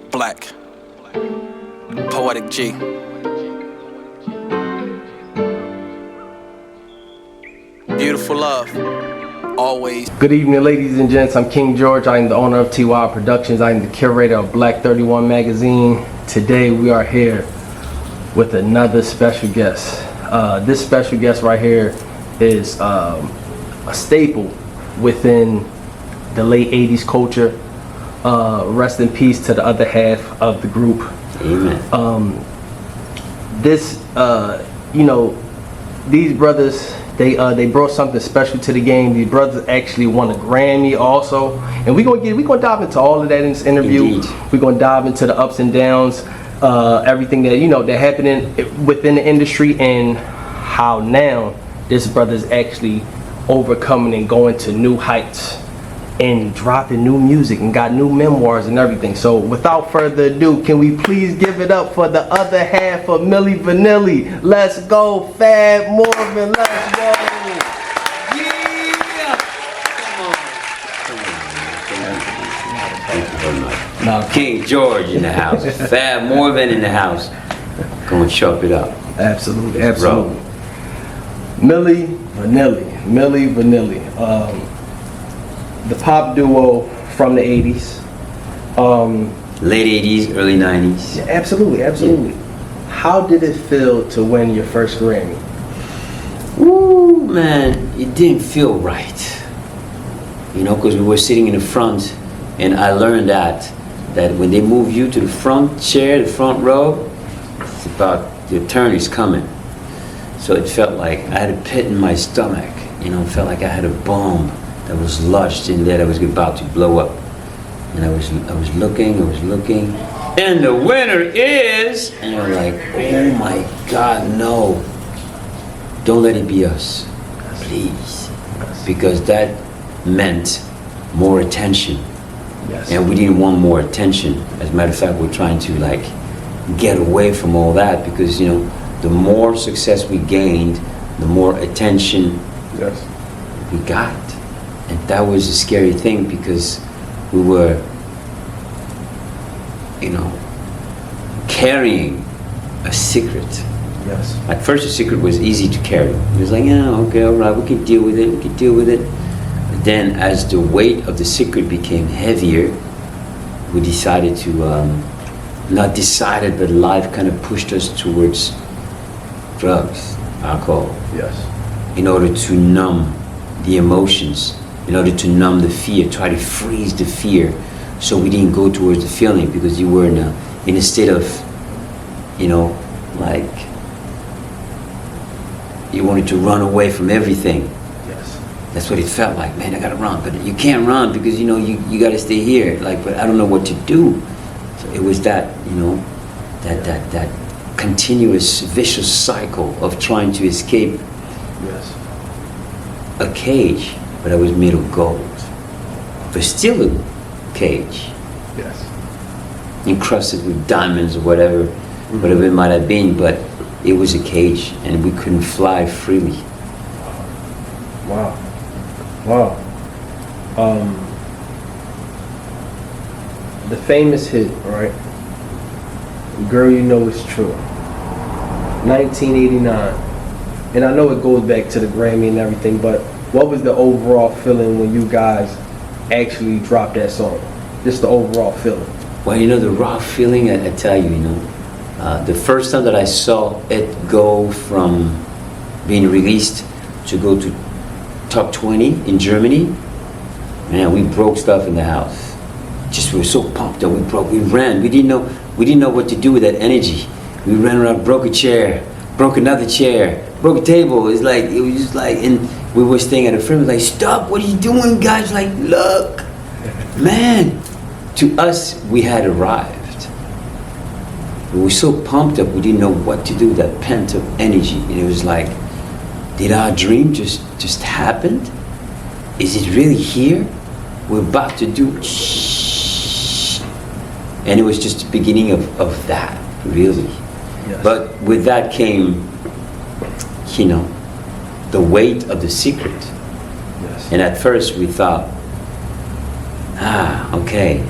Black, Poetic G. Beautiful love, always. Good evening, ladies and gents. I'm King George. I am the owner of TY Productions. I am the curator of Black 31 magazine. Today we are here with another special guest. This special guest right here is a staple within the late 80s culture. Rest in peace to the other half of the group. Amen. These brothers, they brought something special to the game. These brothers actually won a Grammy also, and we're gonna dive into all of that in this interview. Indeed. We're gonna dive into the ups and downs, everything that that happened within the industry, and how now this brother's actually overcoming and going to new heights and dropping new music and got new memoirs and everything. So without further ado, can we please give it up for the other half of Milli Vanilli? Let's go, Fab Morvan. Let's go. Yeah! Thank you very much. No, King George in the house. Fab Morvan in the house. Go and chop it up. absolutely, absolutely. Milli Vanilli. The pop duo from the 80s. Late 80s, early 90s. Yeah, absolutely. Yeah. How did it feel to win your first Grammy? Ooh, man, it didn't feel right. Because we were sitting in the front, and I learned that when they move you to the front chair, the front row, it's about your turn is coming. So it felt like I had a pit in my stomach. It felt like I had a bomb that was lodged in there that was about to blow up. And I was looking, and the winner is, and you're like, oh my God, no. Don't let it be us, please. Because that meant more attention. Yes. And we didn't want more attention. As a matter of fact, we're trying to get away from all that because, the more success we gained, the more attention we got. And that was a scary thing because we were, carrying a secret. Yes. At first, the secret was easy to carry. It was like, yeah, okay, all right, we can deal with it. But then, as the weight of the secret became heavier, we decided to, not decided, but life kind of pushed us towards drugs, alcohol. Yes. In order to numb the emotions, in order to numb the fear, try to freeze the fear, so we didn't go towards the feeling because you were in a state of, you wanted to run away from everything. Yes. That's what it felt like. Man, I gotta run, but you can't run because you gotta stay here. But I don't know what to do. So it was that, that continuous vicious cycle of trying to escape a cage, but I was made of gold. But still a cage. Yes. Encrusted with diamonds or whatever it might have been, but it was a cage and we couldn't fly freely. Wow. The famous hit, right? Girl, You Know It's True. 1989. And I know it goes back to the Grammy and everything, but what was the overall feeling when you guys actually dropped that song? Just the overall feeling. Well, the raw feeling, I tell you, the first time that I saw it go from being released to go to top 20 in Germany, man, we broke stuff in the house. We were so pumped that we ran. We didn't know what to do with that energy. We ran around, broke a chair, broke another chair, broke a table. It was just like, and we were staying at a friend, like, stop, what are you doing, guys? Like, look, man. To us, we had arrived. We were so pumped up, we didn't know what to do with that pent-up energy. And it was like, did our dream just happen? Is it really here? We're about to do, shh. And it was just the beginning of that, really. Yes. But with that came, the weight of the secret. Yes. And at first we thought, Okay.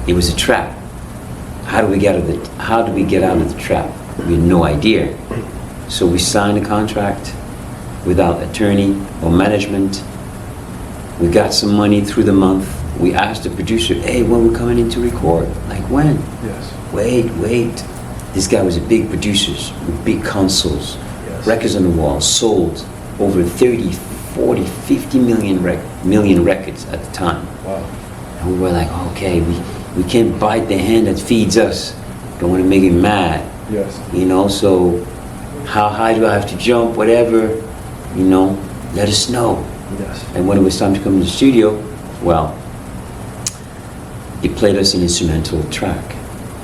It was a trap. How do we get out of the trap? We had no idea. So we signed a contract without attorney or management. We got some money through the month. We asked the producer, hey, when we're coming in to record? Like, when? Yes. Wait. This guy was a big producer with big consoles, Yes. records on the wall, sold over 30, 40, 50 million records at the time. Wow. And we were like, okay, we can't bite the hand that feeds us. Don't want to make him mad. Yes. You know, so how high do I have to jump, whatever, you know, let us know. Yes. And when it was time to come to the studio, well, he played us an instrumental track.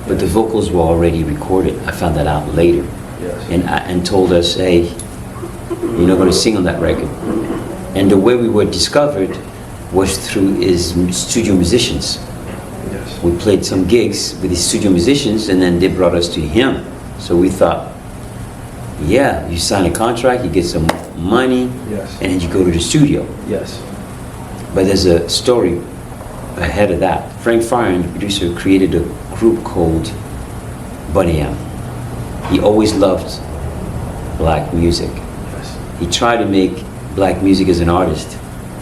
But the vocals were already recorded. I found that out later. Yes. And told us, hey, you're not going to sing on that record. And the way we were discovered was through his studio musicians. Yes. We played some gigs with his studio musicians, and then they brought us to him. So we thought, yeah, you sign a contract, you get some money, Yes. and then you go to the studio. Yes. But there's a story ahead of that. Frank Farian, the producer, created a group called B.L.A.C.K. He always loved black music. Yes. He tried to make black music as an artist.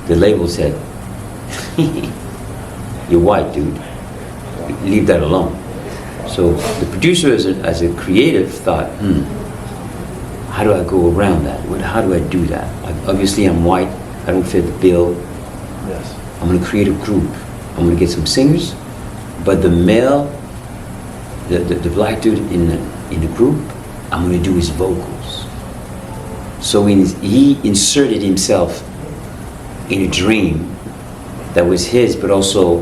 The label said, you're white, dude. Leave that alone. So the producer as a creative thought, how do I go around that? How do I do that? Obviously I'm white, I don't fit the bill. Yes. I'm gonna create a group. I'm gonna get some singers, but the male, the black dude in the group, I'm gonna do his vocals. So he inserted himself in a dream that was his, but also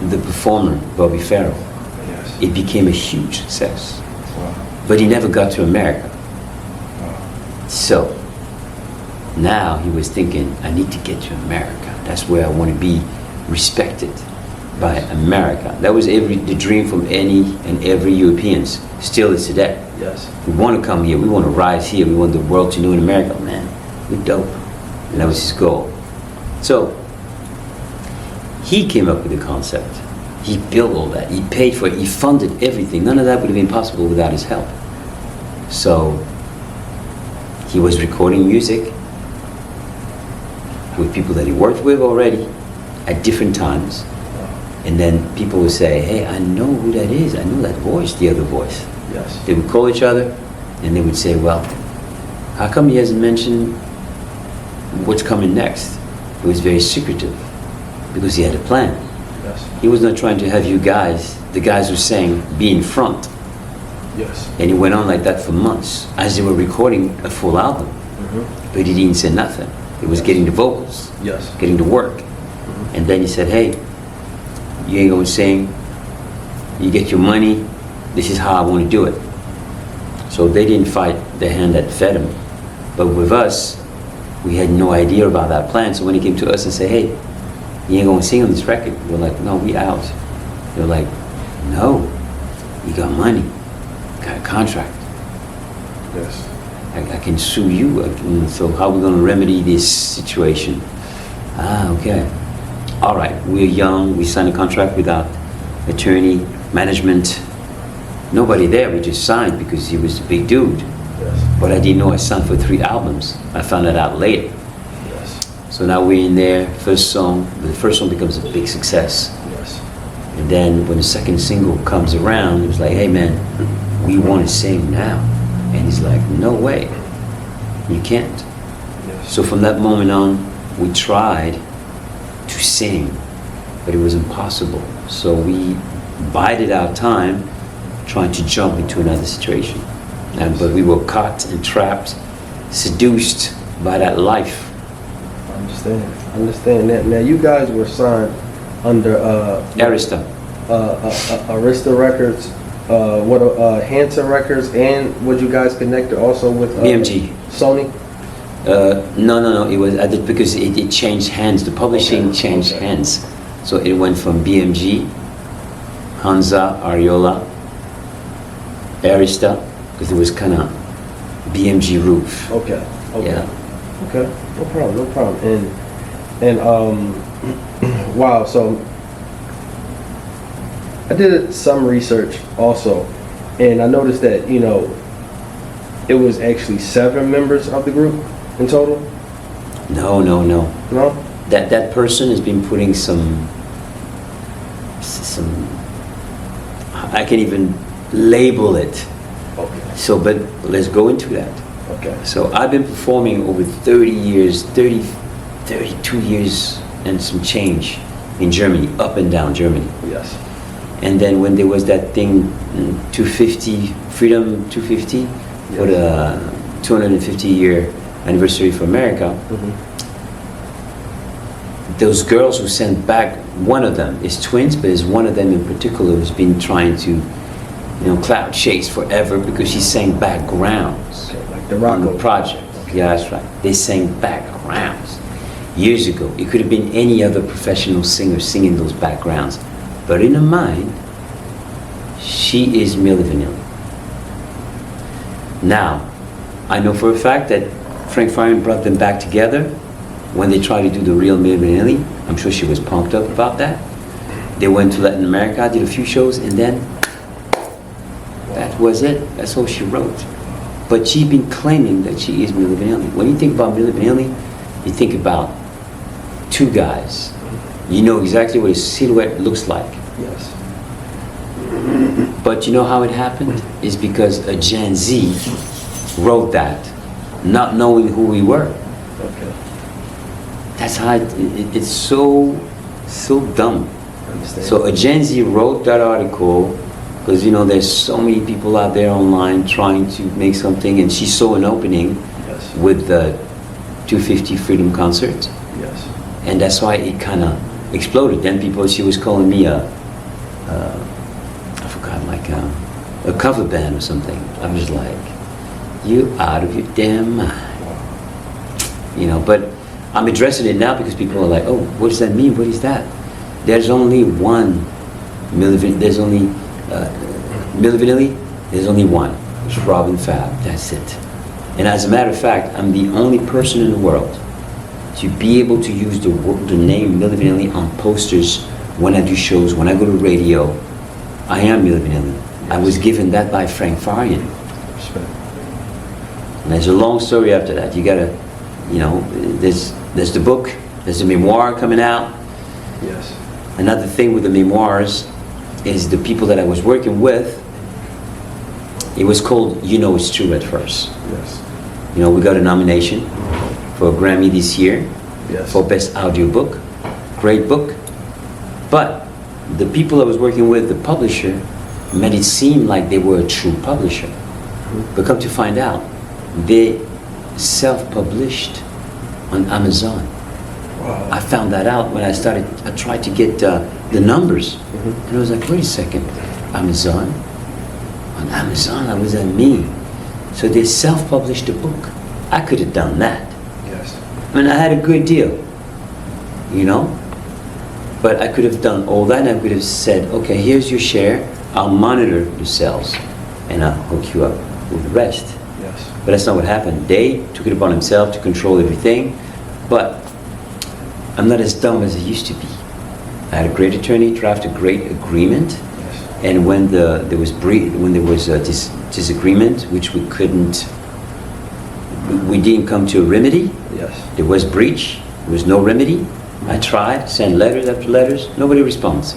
the performer, Bobby Farrell. Yes. It became a huge success. Wow. But he never got to America. Wow. So now he was thinking, I need to get to America. That's where I want to be respected by America. That was the dream from any and every Europeans. Still is today. Yes. We want to come here. We want to rise here. We want the world to know in America, man, we're dope. And that was his goal. So he came up with the concept. He built all that. He paid for it. He funded everything. None of that would have been possible without his help. So he was recording music with people that he worked with already at different times. And then people would say, hey, I know who that is. I know that voice, the other voice. Yes. They would call each other and they would say, well, how come he hasn't mentioned what's coming next? It was very secretive because he had a plan. Yes. He was not trying to have you guys, the guys who sang, be in front. Yes. And it went on like that for months as they were recording a full album. Mm-hmm. But he didn't say nothing. It was getting the vocals, Yes. getting the work. And then he said, hey, you ain't gonna sing, you get your money, this is how I want to do it. So they didn't fight the hand that fed him. But with us, we had no idea about that plan. So when he came to us and said, hey, you ain't gonna sing on this record, we're like, no, we out. They're like, no, you got money, got a contract. Yes. I can sue you. So how are we gonna remedy this situation? Okay. All right, we're young, we signed a contract without attorney, management, nobody there, we just signed because he was a big dude. Yes. But I didn't know I signed for 3 albums. I found that out later. Yes. So now we're in there, first song, the first song becomes a big success. Yes. And then when the second single comes around, it was like, hey man, we want to sing now. And he's like, no way, you can't. Yes. So from that moment on, we tried to sing, but it was impossible. So we bided our time trying to jump into another situation. But we were caught and trapped, seduced by that life. I understand that. Now you guys were signed under Arista. Arista Records, Hanson Records, and would you guys connected also with BMG. Sony? No. It was because it changed hands. The publishing changed hands. So it went from BMG, Hansa, Ariola, Arista, because it was kind of BMG roof. Okay. Yeah. Okay. No problem. And And wow, so I did some research also, and I noticed that, you know, it was actually 7 members of the group in total. No. No? That person has been putting some I can't even label it. Okay. So, but let's go into that. Okay. So I've been performing over 32 years and some change in Germany, up and down Germany. Yes. And then when there was that thing, 250, Freedom 250, for the 250-year anniversary for America, those girls who sent back, one of them is twins, but is one of them in particular who's been trying to, you know, cloud chase forever because she sang backgrounds. Okay, like the On the Rocco project. Yeah, that's right. They sang backgrounds years ago. It could have been any other professional singer singing those backgrounds. But in her mind, she is Milli Vanilli. Now, I know for a fact that Frank Farian brought them back together when they tried to do the real Milli Vanilli. I'm sure she was pumped up about that. They went to Latin America, did a few shows, and then that was it. That's all she wrote. But she's been claiming that she is Milli Vanilli. When you think about Milli Vanilli, you think about 2 guys. You know exactly what his silhouette looks like. Yes. But you know how it happened? Is because a Gen Z wrote that, not knowing who we were. Okay. That's how it's so dumb. Understand. So a Gen Z wrote that article because, you know, there's so many people out there online trying to make something, and she saw an opening Yes. with the 250 Freedom concert, Yes. and that's why it kind of exploded. Then she was calling me I forgot, like a cover band or something. I was like, you out of your damn mind. You know, but I'm addressing it now because people are like, oh, what does that mean? What is that? There's only one Milli Vanilli. There's only Milli Vanilli. There's only one. It's Rob and Fab. That's it. And as a matter of fact, I'm the only person in the world to be able to use the name Milli Vanilli on posters when I do shows, when I go to radio. I am Milli Vanilli. I was given that by Frank Farian. Respect. And there's a long story after that. You gotta, you know, there's the book, there's the memoir coming out. Yes. Another thing with the memoirs is the people that I was working with, it was called You Know It's True at first. Yes. You know, we got a nomination for a Grammy this year Yes. for Best Audio Book. Great book. But the people I was working with, the publisher, made it seem like they were a true publisher. But come to find out, they self-published on Amazon. Wow. I found that out when I tried to get the numbers. And I was like, wait a second, Amazon? On Amazon, what does that mean? So they self-published a book. I could have done that. Yes. I mean, I had a good deal, you know? But I could have done all that, and I could have said, okay, here's your share, I'll monitor the sales, and I'll hook you up with the rest. Yes. But that's not what happened. They took it upon themselves to control everything, but I'm not as dumb as I used to be. I had a great attorney draft a great agreement, Yes. and when there was this disagreement, which we didn't come to a remedy. Yes. There was breach. There was no remedy. I tried, sent letters after letters. Nobody responds.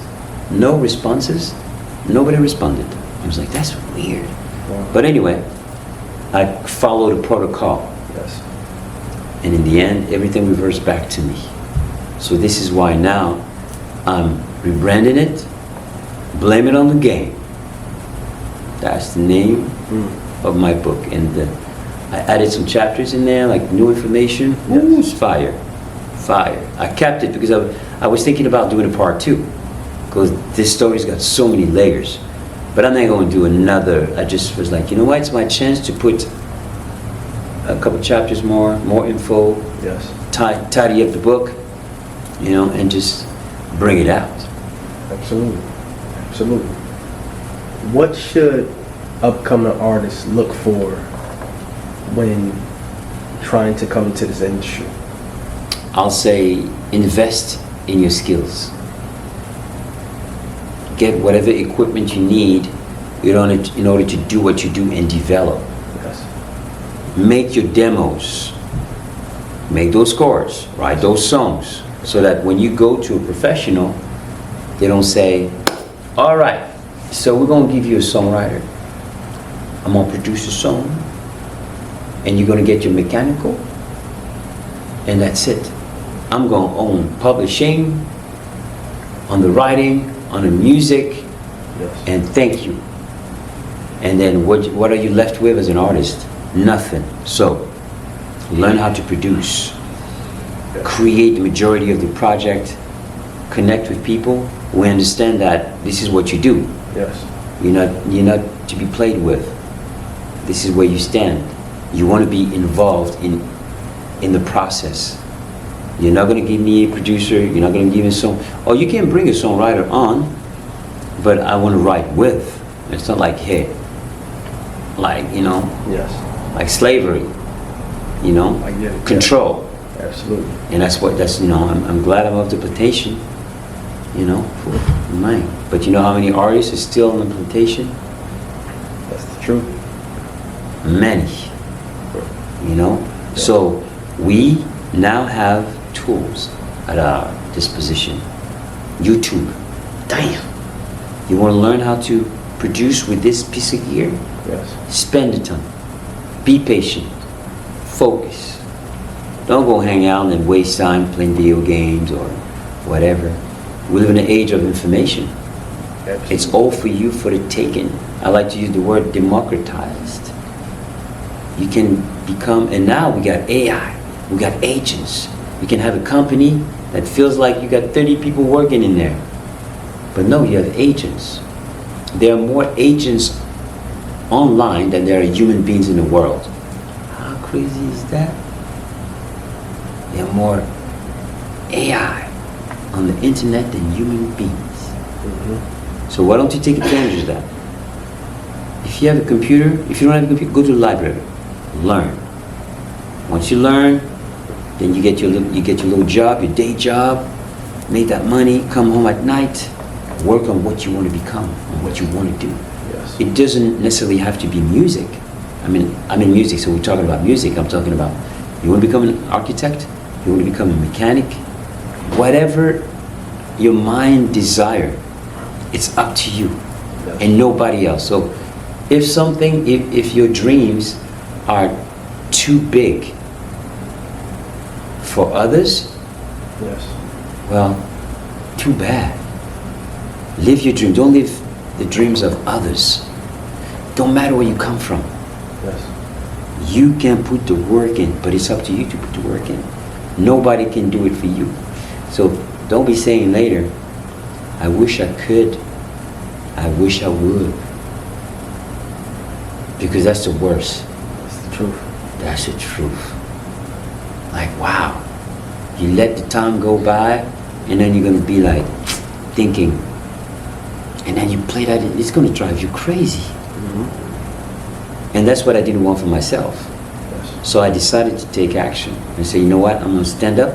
No responses. Nobody responded. I was like, that's weird. Wow. But anyway, I followed a protocol. Yes. And in the end, everything reversed back to me. So this is why now I'm rebranding it, blame it on the game. That's the name of my book. And I added some chapters in there, like new information. Ooh, it's fire. Fire. I kept it because I was thinking about doing a part 2. Because this story's got so many layers. But I'm not going to do another. I just was like, you know what? It's my chance to put a couple chapters more info, Yes. tidy up the book, you know, and just bring it out. Absolutely. Absolutely. What should upcoming artists look for when trying to come into this industry? I'll say invest in your skills. Get whatever equipment you need in order to do what you do and develop. Yes. Make your demos. Make those scores. Write those songs. So that when you go to a professional, they don't say, all right, so we're going to give you a songwriter. I'm going to produce a song. And you're going to get your mechanical. And that's it. I'm going to own publishing, on the writing, on the music, Yes. and thank you. And then what are you left with as an artist? Nothing. So, learn how to produce. Create the majority of the project. Connect with people who understand that this is what you do. Yes. You're not to be played with. This is where you stand. You want to be involved in the process. You're not going to give me a producer, you're not going to give me a song. Or you can bring a songwriter on, but I want to write with. It's not like, hey, like, Yes. like slavery, I get it. control. Absolutely. And I'm glad I'm of the plantation, for mine. But you know how many artists are still on the plantation? That's the truth. Many. So we now have tools at our disposition. YouTube. Damn. You want to learn how to produce with this piece of gear? Yes. Spend the time. Be patient. Focus. Don't go hang out and waste time playing video games or whatever. We live in an age of information. Absolutely. It's all for you for the taking. I like to use the word democratized. You can become, and now we got AI, we got agents. You can have a company that feels like you got 30 people working in there. But no, you have agents. There are more agents online than there are human beings in the world. How crazy is that? There are more AI on the internet than human beings. Mm-hmm. So why don't you take advantage of that? If you have a computer, if you don't have a computer, go to the library. Learn. Once you learn, then you get your little job, your day job, make that money, come home at night, work on what you want to become and what you want to do. Yes. It doesn't necessarily have to be music. I'm in music, so we're talking about music. I'm talking about, you want to become an architect? You want to become a mechanic? Whatever your mind desire, it's up to you. Yes. And nobody else. So if your dreams are too big for others, Yes. well, too bad. Live your dream. Don't live the dreams of others. Don't matter where you come from. Yes. You can put the work in, but it's up to you to put the work in. Nobody can do it for you. So don't be saying later, I wish I could. I wish I would. Because that's the worst. That's the truth. That's the truth. Like, wow. You let the time go by, and then you're going to be like, thinking. And then you play that, it's going to drive you crazy. Mm-hmm. And that's what I didn't want for myself. Yes. So I decided to take action and say, you know what, I'm going to stand up.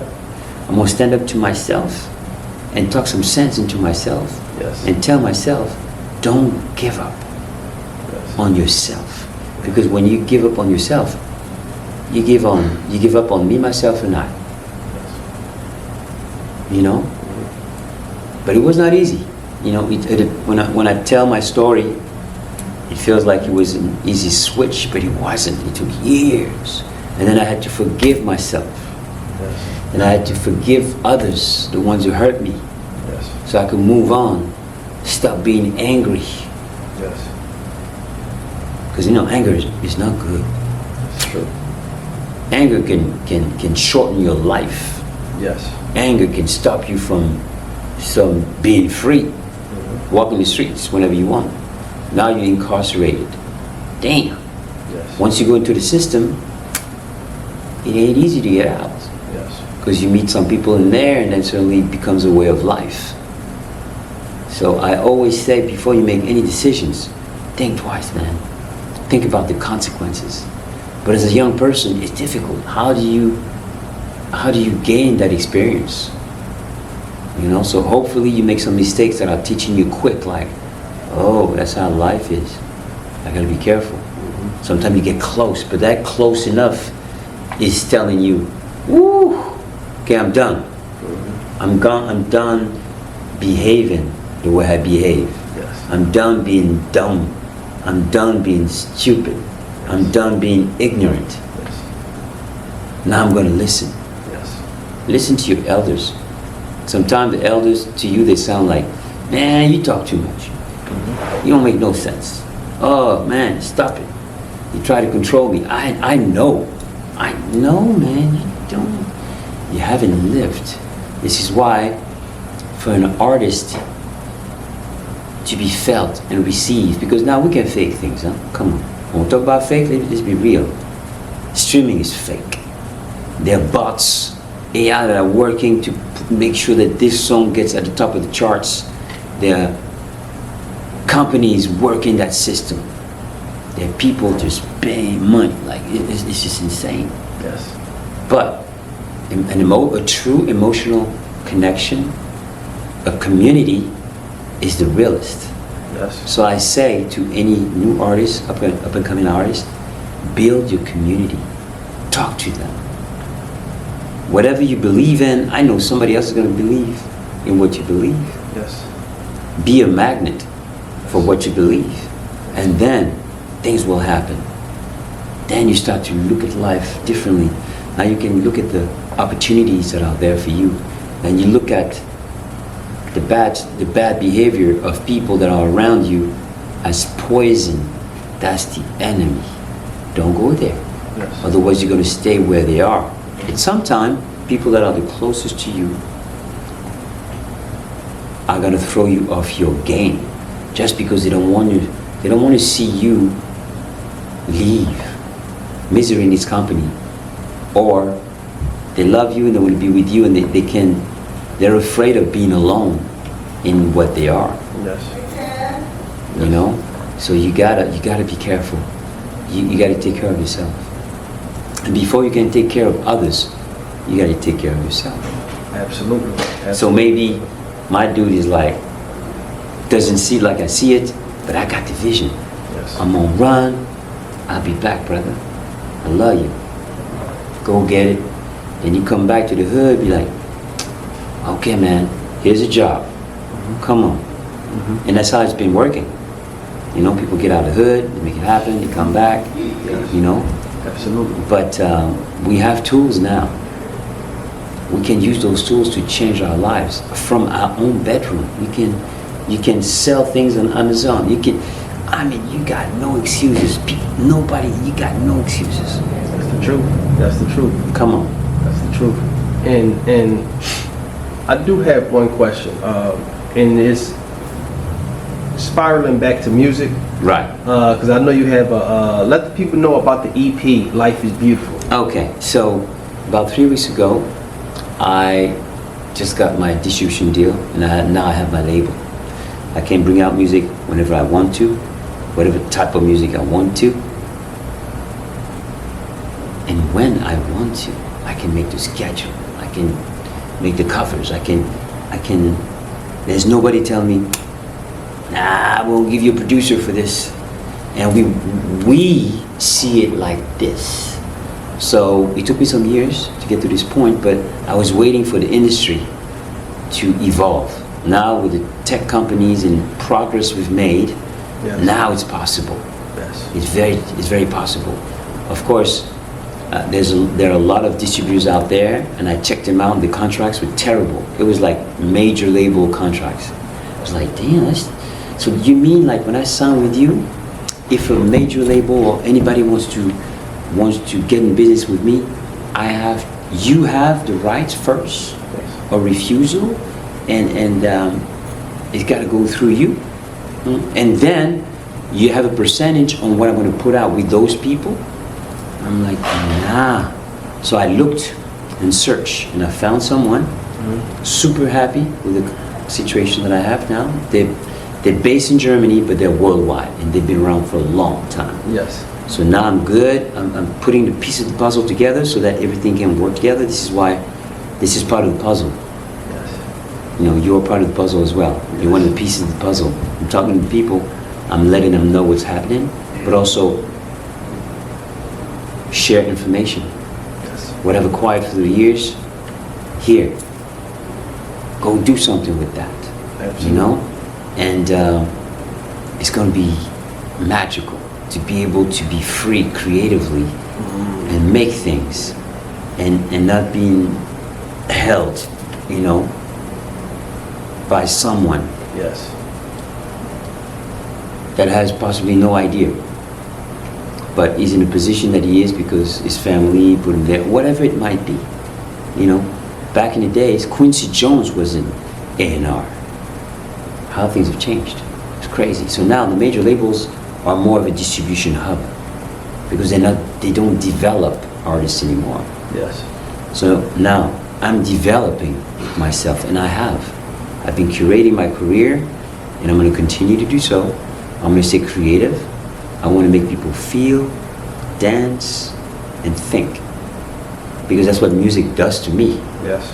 I'm going to stand up to myself and talk some sense into myself. Yes. And tell myself, don't give up Yes. on yourself. Because when you give up on yourself, you give up on me, myself, and I. But it was not easy. When I tell my story, it feels like it was an easy switch, but it wasn't. It took years. And then I had to forgive myself. Yes. And I had to forgive others, the ones who hurt me, Yes. so I could move on, stop being angry. Yes. Because anger is not good. That's true. Anger can shorten your life. Yes. Anger can stop you from being free. Mm-hmm. Walking the streets whenever you want. Now you're incarcerated. Damn. Yes. Once you go into the system, it ain't easy to get out. Yes. Because you meet some people in there, and then suddenly it becomes a way of life. So I always say, before you make any decisions, think twice, man. Think about the consequences. But as a young person, it's difficult. How do you how do you gain that experience? You know, so hopefully you make some mistakes that are teaching you quick, like, oh, that's how life is. I gotta be careful. Sometimes you get close, but that close enough is telling you, woo, okay, I'm done. I'm done behaving the way I behave. Yes. I'm done being dumb. I'm done being stupid. I'm done being ignorant. Yes. Now I'm going to listen. Yes. Listen to your elders. Sometimes the elders to you, they sound like, man, you talk too much. You don't make no sense. Oh man, stop it. You try to control me. I know, man, you don't. You haven't lived. This is why, for an artist to be felt and received, because now we can fake things, huh? Come on. When we talk about fake, let's be real. Streaming is fake. There are bots, AI that are working to make sure that this song gets at the top of the charts. There are companies working that system. There are people just paying money. Like, it's just insane. Yes. But a true emotional connection, a community, is the realest. Yes. So I say to any new artist, up and coming artist, build your community. Talk to them. Whatever you believe in, I know somebody else is going to believe in what you believe. Yes. Be a magnet for what you believe, and then things will happen. Then you start to look at life differently. Now you can look at the opportunities that are there for you, and you look at the bad behavior of people that are around you as poison. That's the enemy. Don't go there. Yes. Otherwise you're going to stay where they are. And sometimes people that are the closest to you are going to throw you off your game just because they don't want to see you leave misery in this company, or they love you and they want to be with you, and they're afraid of being alone in what they are. Yes. You know, so you gotta be careful. You gotta take care of yourself, and before you can take care of others, you gotta take care of yourself. Absolutely. Absolutely. So maybe my dude is like, doesn't see like I see it, but I got the vision. Yes. I'm gonna run. I'll be back, brother. I love you. Go get it. Then you come back to the hood, be like, okay, man, here's a job. Come on. And that's how it's been working. You know, people get out of the hood, they make it happen, they come back, you know. Absolutely. But we have tools now. We can use those tools to change our lives from our own bedroom. You can sell things on Amazon. You got no excuses. Nobody, you got no excuses. That's the truth. That's the truth. Come on. That's the truth. And I do have one question. And it's spiraling back to music. Right. Because I know you have let the people know about the EP, Life is Beautiful. Okay, so about 3 weeks ago, I just got my distribution deal, and now I have my label. I can bring out music whenever I want to, whatever type of music I want to, and when I want to. I can make the schedule. I can make the covers. I can. There's nobody telling me, nah, I won't give you a producer for this. And we see it like this. So it took me some years to get to this point, but I was waiting for the industry to evolve. Now with the tech companies and progress we've made, Yes. now it's possible. Yes. It's very possible. Of course, there are a lot of distributors out there, and I checked them out. The contracts were terrible. It was like major label contracts. I was like, damn. So you mean like when I sign with you, if a major label or anybody wants to get in business with me, you have the rights first, Yes. or refusal, and it's got to go through you, and then you have a percentage on what I'm going to put out with those people. I'm like, nah. So I looked and searched, and I found someone. Super happy with the situation that I have now. They're based in Germany, but they're worldwide, and they've been around for a long time. Yes. So now I'm good. I'm putting the pieces of the puzzle together so that everything can work together. This is why this is part of the puzzle. Yes. You know, you're part of the puzzle as well. You're one of the pieces of the puzzle. I'm talking to people. I'm letting them know what's happening, but also share information. Yes. What I've acquired through the years, here. Go do something with that. Absolutely. You know? And it's going to be magical to be able to be free creatively and make things and not being held, you know, by someone Yes. that has possibly no idea, but is in the position that he is because his family put him there, whatever it might be. You know, back in the days, Quincy Jones was in A&R. How things have changed. It's crazy. So now the major labels are more of a distribution hub because they don't develop artists anymore. Yes. So now I'm developing myself, and I have. I've been curating my career, and I'm going to continue to do so. I'm going to stay creative. I want to make people feel, dance, and think, because that's what music does to me. Yes.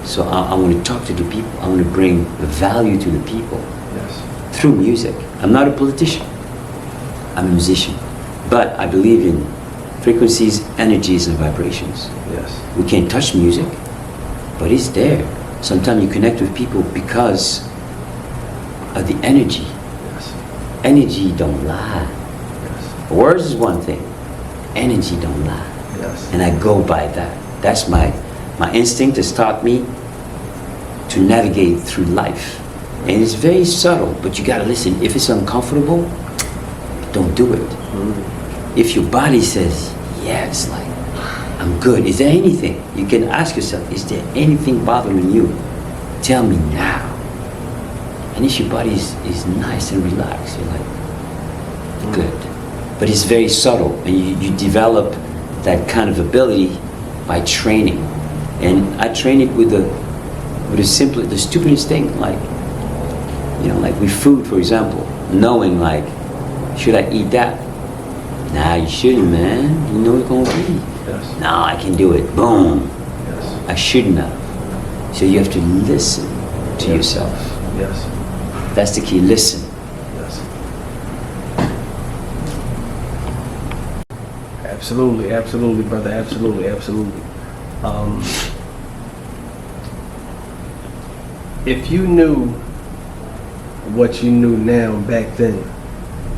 So I want to talk to the people. I want to bring value to the people Yes. through music. I'm not a politician. I'm a musician. But I believe in frequencies, energies, and vibrations. Yes. We can't touch music, but it's there. Sometimes you connect with people because of the energy. Yes. Energy don't lie. Yes. Words is one thing. Energy don't lie. Yes. And I go by that. That's my instinct has taught me to navigate through life. And it's very subtle, but you gotta listen. If it's uncomfortable, don't do it. If your body says, yeah, it's like, I'm good. Is there anything? You can ask yourself, is there anything bothering you? Tell me now. And if your body is nice and relaxed, you're like, good. But it's very subtle, and you develop that kind of ability by training. And I train it with the stupidest thing, like, you know, like with food, for example, knowing like, should I eat that? Nah, you shouldn't, man. You know it's gonna be. Yes. Nah, I can do it. Boom. Yes. I shouldn't have. So you have to listen to yourself. Yes. That's the key. Listen. Yes. Absolutely, absolutely, brother. Absolutely, absolutely. If you knew what you knew now back then,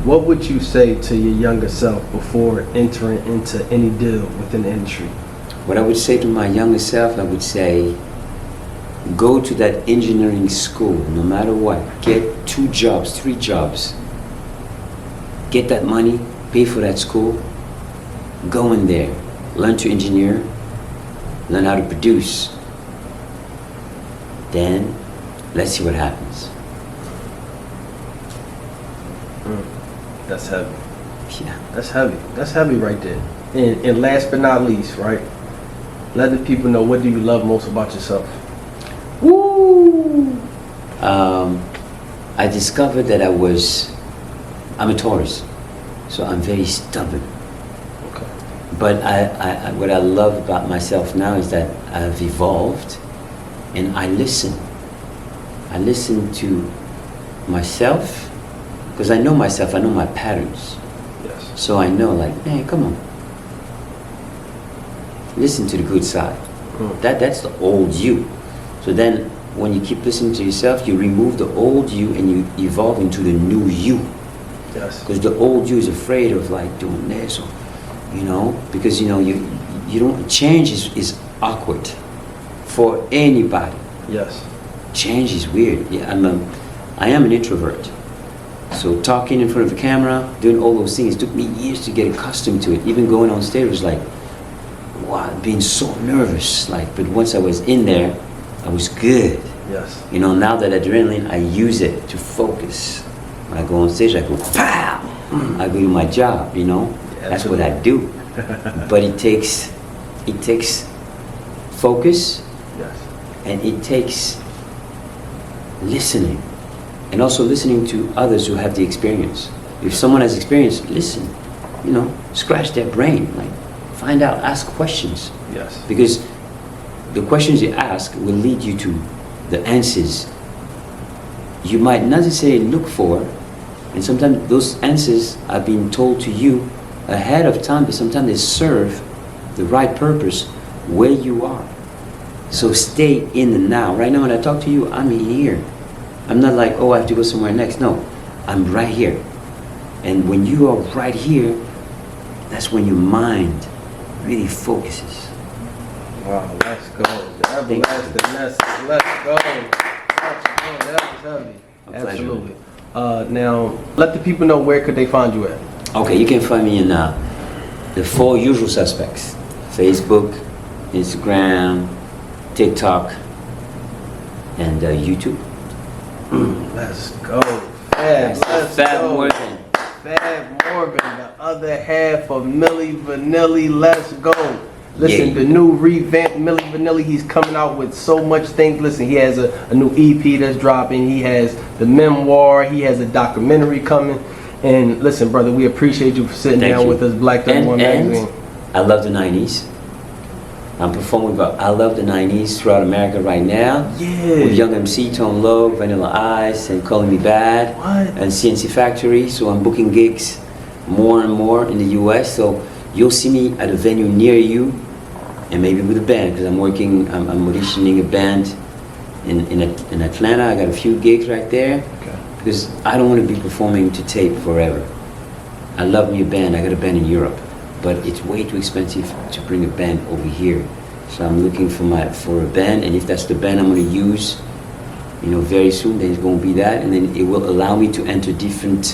what would you say to your younger self before entering into any deal within the industry? What I would say to my younger self, I would say, go to that engineering school, no matter what. Get 2 jobs, 3 jobs. Get that money, pay for that school. Go in there, learn to engineer, learn how to produce. Then, let's see what happens. That's heavy. Yeah. That's heavy. That's heavy right there. And last but not least, right? Let the people know, what do you love most about yourself? Woo! I discovered that I'm a Taurus, so I'm very stubborn. Okay. But what I love about myself now is that I've evolved, and I listen. I listen to myself, because I know myself, I know my patterns. Yes. So I know, like, man, come on. Listen to the good side. That's the old you. So then, when you keep listening to yourself, you remove the old you and you evolve into the new you. Yes. Because the old you is afraid of like doing this, or, you know, because you know you don't. Change is awkward for anybody. Yes. Change is weird. Yeah, I am an introvert. So talking in front of the camera, doing all those things, it took me years to get accustomed to it. Even going on stage was like, wow, being so nervous. Like, but once I was in there, I was good. Yes. You know, now that adrenaline, I use it to focus. When I go on stage, I go, pow! I go do my job, you know? Yeah, that's what I do. But it takes focus, Yes. and it takes listening. And also listening to others who have the experience. If someone has experience, listen. scratch their brain, like find out, ask questions. Yes. Because the questions you ask will lead you to the answers you might not necessarily look for, and sometimes those answers are being told to you ahead of time, but sometimes they serve the right purpose where you are. So stay in the now. Right now when I talk to you, I'm in here. I'm not like, oh, I have to go somewhere next. No, I'm right here. And when you are right here, that's when your mind really focuses. Wow, let's go. The everlasting message. Let's go. That was heavy. Absolutely. Now, let the people know, where could they find you at? Okay, you can find me in the 4 usual suspects: Facebook, Instagram, TikTok, and YouTube. Let's go. Let's Fab go. Morvan. Fab Morvan, the other half of Milli Vanilli. Let's go. Listen, Yeah. the new revamped Milli Vanilli, he's coming out with so much things. Listen, he has a new EP that's dropping. He has the memoir. He has a documentary coming. And listen, brother, we appreciate you for sitting Thank down you. with us, Black 31 Magazine. I love the 90s. I'm performing about I Love the 90s throughout America right now. Yeah. With Young MC, Tone Loc, Vanilla Ice, and Calling Me Bad. What? And CNC Factory. So I'm booking gigs more and more in the US. So you'll see me at a venue near you, and maybe with a band, because I'm auditioning a band in Atlanta. I got a few gigs right there. Okay. Because I don't want to be performing to tape forever. I love me a band. I got a band in Europe, but it's way too expensive to bring a band over here. So I'm looking for a band, and if that's the band I'm going to use, very soon, then it's going to be that, and then it will allow me to enter different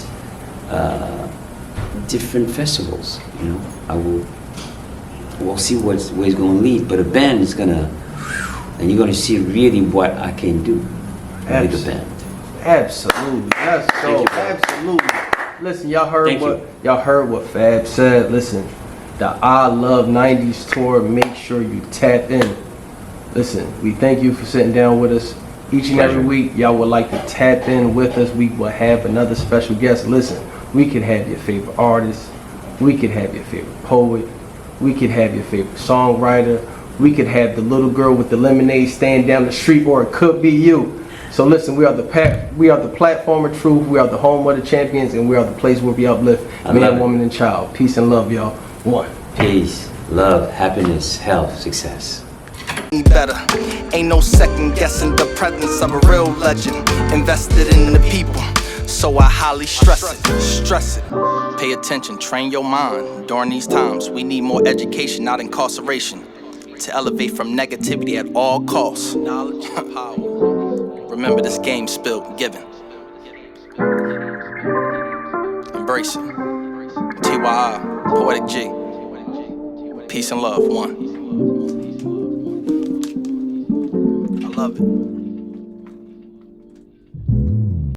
festivals. We'll see where it's going to lead, but a band is gonna, and you're going to see really what I can do with a band. Absolutely. Let's go. Thank you, bro. Absolutely. Listen, y'all heard Thank y'all heard what Fab said. Listen, the I Love 90s tour, make sure you tap in. Listen, we thank you for sitting down with us each and every Pleasure. week. Y'all would like to tap in with us, we will have another special guest. Listen, we could have your favorite artist, we could have your favorite poet, we could have your favorite songwriter, we could have the little girl with the lemonade stand down the street, or it could be you. So listen, we are the platform of truth, we are the home of the champions, and we are the place where we uplift man, woman, and child. Peace and love, y'all. One. Peace, love, happiness, health, success. Better. Ain't no second guessing the presence of a real legend. Invested in the people, so I highly stress it. Stress it. Pay attention, train your mind. During these times, we need more education, not incarceration. To elevate from negativity at all costs. Knowledge and power. Remember, this game spilled, given. Embrace it. TYI, Poetic G. Peace and love, one. I love it.